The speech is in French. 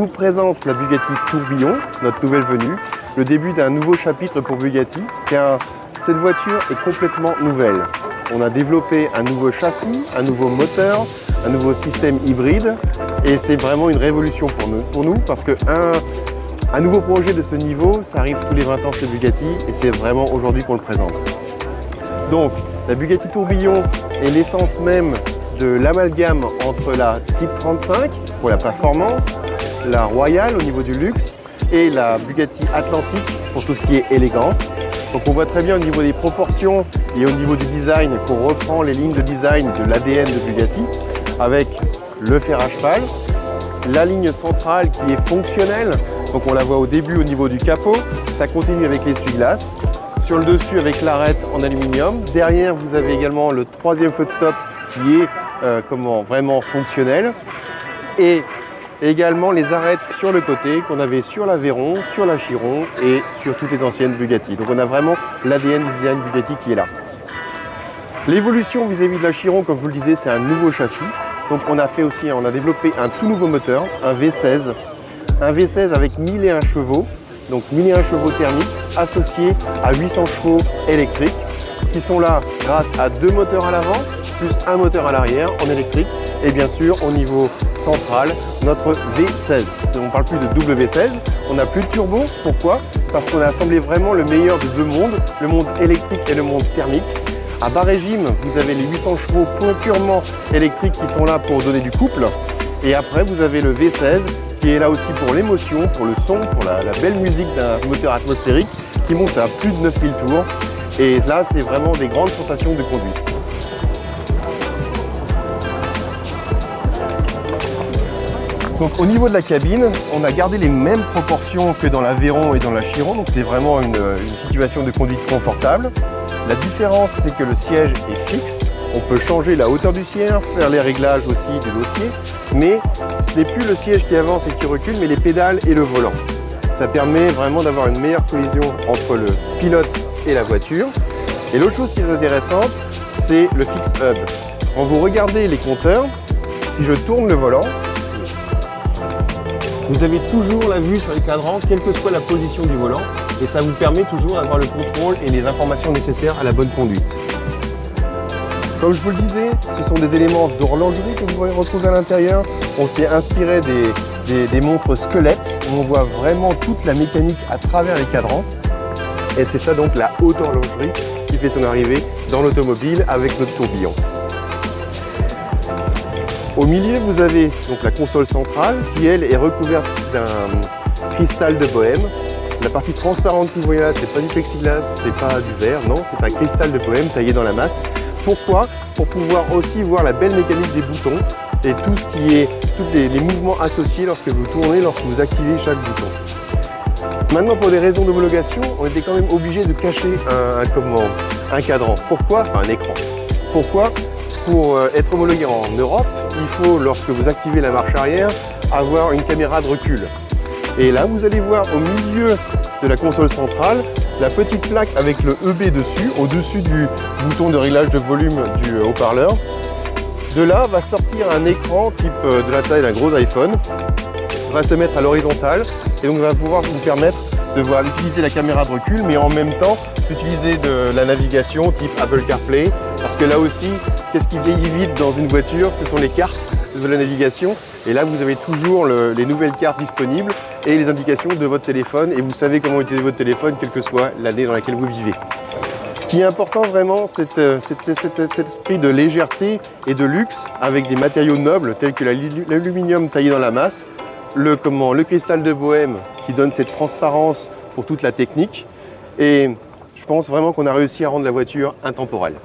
vous présente la Bugatti Tourbillon, notre nouvelle venue, le début d'un nouveau chapitre pour Bugatti, car cette voiture est complètement nouvelle. On a développé un nouveau châssis, un nouveau moteur, un nouveau système hybride, et c'est vraiment une révolution pour nous parce qu'un nouveau projet de ce niveau, ça arrive tous les 20 ans chez Bugatti, et c'est vraiment aujourd'hui qu'on le présente. Donc, la Bugatti Tourbillon est l'essence même de l'amalgame entre la Type 35 pour la performance, la Royale au niveau du luxe et la Bugatti Atlantique pour tout ce qui est élégance. Donc on voit très bien au niveau des proportions et au niveau du design qu'on reprend les lignes de design de l'ADN de Bugatti avec le fer à cheval, la ligne centrale qui est fonctionnelle, donc on la voit au début au niveau du capot, ça continue avec l'essuie-glace. Sur le dessus avec l'arête en aluminium. Derrière, vous avez également le troisième feu de stop qui est vraiment fonctionnel. Et également les arêtes sur le côté qu'on avait sur la Veyron, sur la Chiron et sur toutes les anciennes Bugatti. Donc on a vraiment l'ADN du design Bugatti qui est là. L'évolution vis-à-vis de la Chiron, comme je vous le disais, c'est un nouveau châssis. Donc on a développé un tout nouveau moteur, un V16. Un V16 avec 1001 chevaux. Donc 1001 chevaux thermiques associés à 800 chevaux électriques qui sont là grâce à 2 moteurs à l'avant plus un moteur à l'arrière en électrique et bien sûr au niveau central notre V16. On ne parle plus de W16, on n'a plus de turbo. Pourquoi? Parce qu'on a assemblé vraiment le meilleur de deux mondes, le monde électrique et le monde thermique. À bas régime, vous avez les 800 chevaux purement électriques qui sont là pour donner du couple et après vous avez le V16 qui est là aussi pour l'émotion, pour le son, pour la belle musique d'un moteur atmosphérique qui monte à plus de 9000 tours. Et là, c'est vraiment des grandes sensations de conduite. Donc au niveau de la cabine, on a gardé les mêmes proportions que dans la Veyron et dans la Chiron, donc c'est vraiment une situation de conduite confortable. La différence, c'est que le siège est fixe. On peut changer la hauteur du siège, faire les réglages aussi du dossier, mais ce n'est plus le siège qui avance et qui recule, mais les pédales et le volant. Ça permet vraiment d'avoir une meilleure cohésion entre le pilote et la voiture. Et l'autre chose qui est intéressante, c'est le Fix Hub. Quand vous regardez les compteurs, si je tourne le volant, vous avez toujours la vue sur les cadrans, quelle que soit la position du volant, et ça vous permet toujours d'avoir le contrôle et les informations nécessaires à la bonne conduite. Comme je vous le disais, ce sont des éléments d'horlogerie que vous pourrez retrouver à l'intérieur. On s'est inspiré des montres squelettes où on voit vraiment toute la mécanique à travers les cadrans. Et c'est ça donc la haute horlogerie qui fait son arrivée dans l'automobile avec notre tourbillon. Au milieu, vous avez donc la console centrale qui, elle, est recouverte d'un cristal de bohème. La partie transparente que vous voyez là, c'est pas du plexiglas, c'est pas du verre, non, c'est un cristal de bohème taillé dans la masse. Pourquoi? Pour pouvoir aussi voir la belle mécanique des boutons et tout ce qui est, tous les mouvements associés lorsque vous tournez, lorsque vous activez chaque bouton. Maintenant, pour des raisons d'homologation, on était quand même obligé de cacher un cadran. Pourquoi? Enfin, un écran. Pourquoi? Pour être homologué en Europe, il faut, lorsque vous activez la marche arrière, avoir une caméra de recul. Et là, vous allez voir au milieu de la console centrale, la petite plaque avec le EB dessus, au-dessus du bouton de réglage de volume du haut-parleur. De là va sortir un écran type de la taille d'un gros iPhone, va se mettre à l'horizontale et donc va pouvoir vous permettre de voir utiliser la caméra de recul, mais en même temps d'utiliser de la navigation type Apple CarPlay, parce que là aussi, qu'est-ce qui vieillit vite dans une voiture? Ce sont les cartes de la navigation. Et là, vous avez toujours les nouvelles cartes disponibles et les indications de votre téléphone et vous savez comment utiliser votre téléphone, quelle que soit l'année dans laquelle vous vivez. Ce qui est important vraiment, c'est cet esprit de légèreté et de luxe avec des matériaux nobles tels que l'aluminium taillé dans la masse, le cristal de bohème qui donne cette transparence pour toute la technique. Et je pense vraiment qu'on a réussi à rendre la voiture intemporelle.